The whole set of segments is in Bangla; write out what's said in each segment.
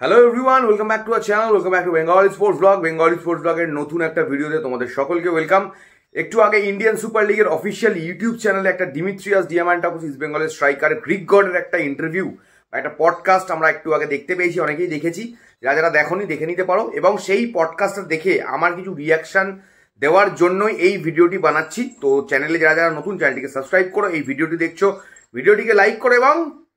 Hello everyone, welcome back to our channel, welcome back to Bengali sports blog. Bengali sports ব্লগের নতুন একটা ভিডিওতে তোমাদের সকলকে ওয়েলকাম। একটু আগে ইন্ডিয়ান সুপার লিগের অফিসিয়াল ইউটিউব চ্যানেলে একটা ডিমিত্রিয়াস ডিয়ামান্টাকোস ইস্ট বেঙ্গলের স্ট্রাইকার গ্রিক গডের একটা ইন্টারভিউ বা একটা পডকাস্ট আমরা একটু আগে দেখতে পেয়েছি, অনেকেই দেখেছি। যারা যারা দেখোনি দেখে নিতে পারো, এবং সেই পডকাস্টটা দেখে আমার কিছু রিয়াকশন দেওয়ার জন্যই এই ভিডিওটি বানাচ্ছি। তো চ্যানেলে যারা যারা নতুন, চ্যানেলটিকে সাবস্ক্রাইব করো, এই ভিডিওটি দেখছো ভিডিওটিকে লাইক করো, এবং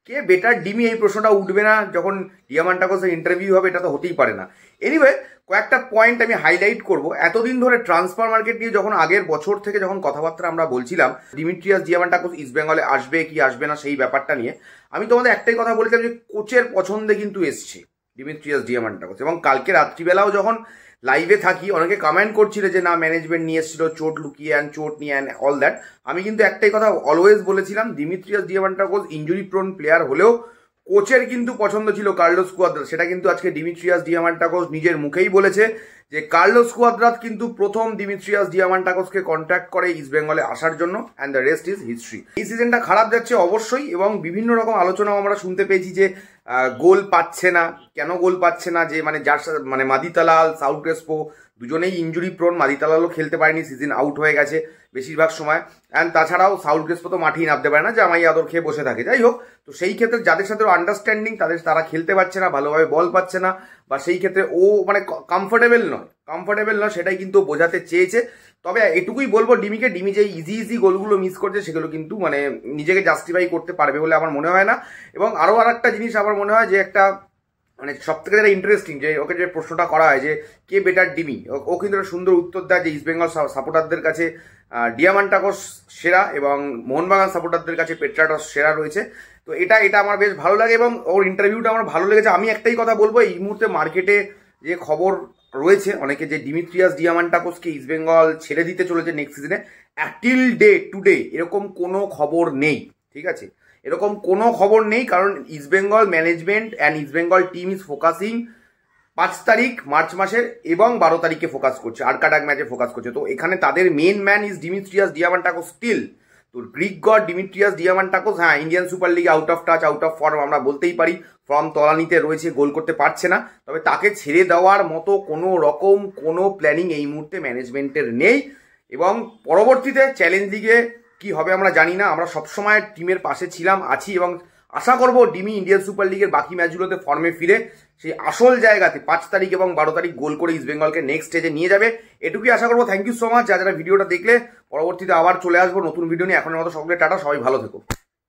কে বেটার ডিমি এই প্রশ্নটা উঠবে না যখন ডিয়ামান্টাকোসের ইন্টারভিউ হবে, এটা তো হতেই পারে না। এনিওয়ে, কয়েকটা পয়েন্ট আমি হাইলাইট করব। এতদিন ধরে ট্রান্সফার মার্কেট নিয়ে যখন আগের বছর থেকে যখন কথাবার্তা আমরা বলছিলাম ডিমিত্রিয়াস ডিয়ামান্টাকোস ইস্ট বেঙ্গলে আসবে কি আসবে না সেই ব্যাপারটা নিয়ে, আমি তোমাদের একটাই কথা বলেছিলাম যে কোচের পছন্দে কিন্তু এসছে ডিমিত্রিয়াস ডিয়ামান্টাকোস। এবং কালকে রাত্রিবেলাও যখন লাইভে থাকি, অনেকে কমেন্ট করছিল যে না ম্যানেজমেন্ট নিয়ে এসেছিল চোট লুকিয়ে আন, চোট নিয়ে আন, অল দ্যাট। আমি কিন্তু একটাই কথা অলওয়েজ বলেছিলাম, ডিমিত্রিয়াস ডিয়ামান্টাকোস ইনজুরি প্রোন প্লেয়ার হলেও কোচের কিন্তু পছন্দ ছিল কার্লোস কুয়াদ্রাত। সেটা কিন্তু আজকে ডিমিত্রিয়াস ডিয়ামান্টাকোস নিজের মুখেই বলেছে যে কার্লোস কুয়াদ্রাত কিন্তু প্রথম ডিমিত্রিয়াস ডিয়ামান্টাকোসকে কন্ট্যাক্ট করে ইস্ট বেঙ্গলে আসার জন্য, and the rest is history. এই সিজনটা খারাপ যাচ্ছে অবশ্যই, এবং বিভিন্ন রকম আলোচনাও আমরা শুনতে পেয়েছি যে গোল পাচ্ছে না। কেন গোল পাচ্ছে না? যে যার সাথে মাদিতালাল, সাউথ ক্রেসপো দুজনেই ইনজুরি প্রোন। মাদিতালালও খেলতে পারেনি, সিজন আউট হয়ে গেছে বেশিরভাগ সময়। অ্যান্ড তাছাড়াও সাউথ ক্রেসপো তো মাঠেই নামতে পারে না, যে আমাই আদর খেয়ে বসে থাকে। যাই হোক, তো সেই ক্ষেত্রে যাদের সাথে আন্ডারস্ট্যান্ডিং তারা খেলতে পারছে না, ভালোভাবে বল পাচ্ছে না, বা সেই ক্ষেত্রে ও কমফোর্টেবল নয়, সেটাই কিন্তু বোঝাতে চেয়েছে। তবে এটুকুই বলবো ডিমি যে ইজি গোলগুলো মিস করছে সেগুলো কিন্তু নিজেকে জাস্টিফাই করতে পারবে বলে আমার মনে হয় না। এবং আরো আর একটা জিনিস আমার মনে হয় যে একটা সব থেকে যেটা ইন্টারেস্টিং, যে ওকে যে প্রশ্নটা করা হয় যে কে বেটার ডিমি, ও কিন্তু একটা সুন্দর উত্তর দেয় যে ইস্ট বেঙ্গল সাপোর্টারদের কাছে ডিয়ামান্টাকোস সেরা এবং মোহনবাগান সাপোর্টারদের কাছে পেট্রাটস সেরা রয়েছে। তো এটা আমার বেশ ভালো লাগে, এবং ওর ইন্টারভিউটা আমার ভালো লেগেছে। আমি একটাই কথা বলবো, এই মুহূর্তে মার্কেটে যে খবর রয়েছে অনেকে, যে ডিমিত্রিয়াস ডিয়ামান্টাকোসকে ইস্ট বেঙ্গল ছেড়ে দিতে চলেছে নেক্সট সিজনে, টিল ডে টুডে এরকম কোনো খবর নেই। ঠিক আছে, এরকম কোনো খবর নেই, কারণ east Bengal management and east Bengal team is focusing 5 তারিখ মার্চ মাসের এবং 12 তারিখে ফোকাস করছে, আরকাডাক ম্যাচে ফোকাস করছে। তো এখানে তাদের main man is ডিমিত্রিয়াস Diamantakos still. তো গ্রিক গড ডিমিত্রিয়াস ডিয়ামান্টাকোস, হ্যাঁ, ইন্ডিয়ান সুপার লিগে out of touch, out of form আমরা বলতেই পারি, ফর্ম তলানিতে রয়েছে, গোল করতে পারছে না। তবে তাকে ছেড়ে দেওয়ার মতো কোনো প্ল্যানিং এই মুহূর্তে ম্যানেজমেন্টের নেই। এবং পরবর্তীতে চ্যালেঞ্জ লিগে কি হবে আমরা জানি না। আমরা সবসময় টিমের পাশে ছিলাম, আছি, এবং আশা করবো ডিমি ইন্ডিয়ান সুপার লিগের বাকি ম্যাচগুলোতে ফর্মে ফিরে সেই আসল জায়গাতে 5 তারিখ এবং 12 তারিখ গোল করে ইস্ট বেঙ্গলকে নেক্সট স্টেজে নিয়ে যাবে, এটুকুই আশা করবো। থ্যাংক ইউ সো মাচ যারা ভিডিওটা দেখলে। পরবর্তীতে আবার চলে আসবো নতুন ভিডিও নিয়ে। এখনের মতো সকলে টাটা, সবাই ভালো থেকো।